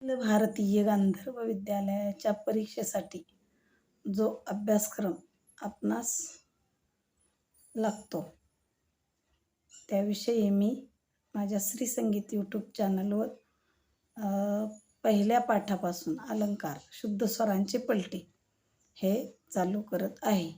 अखिल भारतीय गांधर्व विद्यालयाच्या परीक्षेसाठी जो अभ्यासक्रम आपणास लागतो त्याविषयी मी माझ्या श्री संगीत यूट्यूब चॅनलवर पहिल्या पाठापासून अलंकार शुद्ध स्वरांची पलटी हे चालू करत आहे.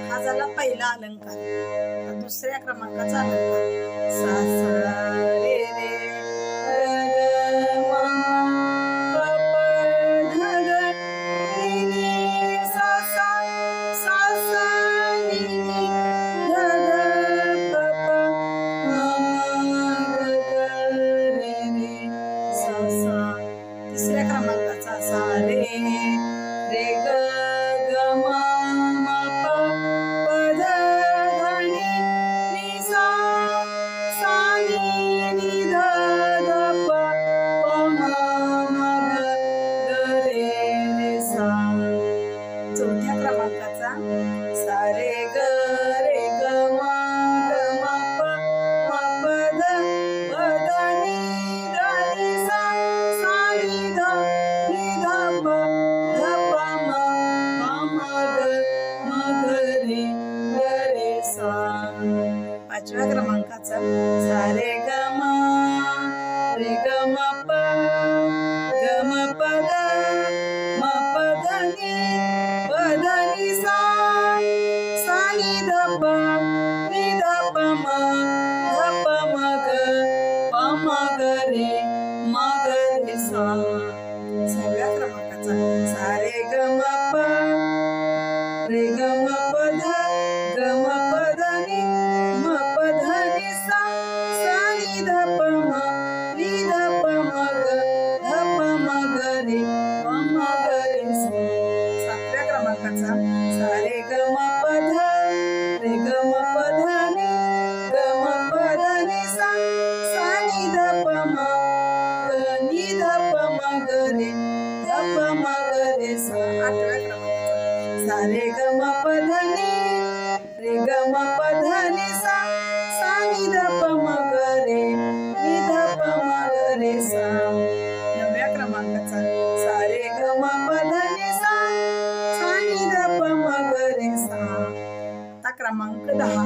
हा झाला पहिला अलंकार. दुसऱ्या क्रमांकाचा अलंकार सा सा रे रे ग ग म प प ध ध नि नि सा सा सा सा नि नि ध ध प प म म ग ग रे रे सा सा. तिसऱ्या क्रमांकाचा सा रे रे ग ग म म प प ध ध नि नि सा सा नि नि ध ध प प म म ग ग रे रे सा. चौथ्या क्रमांकाचा सा रे ग म प ध नि नि सा सा नि ध प ध प म ग रे सा. पाचव्या क्रमांकाचा सा रे ग म प ध नि सा सा नि ध प म ग रे सा. सहाव्या क्रमांकाचा सा रे ग म प ध नि सा सा नि ध प म ग रे सा. सातव्या क्रमांकाचा सा रे ग म प ध नि सा सा नि ध प म ग रे सा. आठव्या क्रमांकाचा सा रे ग म प ध नि सा सा नि ध प म ग रे सा. नवव्या क्रमांकाचा सा रे ग म प ध नि सा सा नि ध प म ग रे सा. आता क्रमांक 10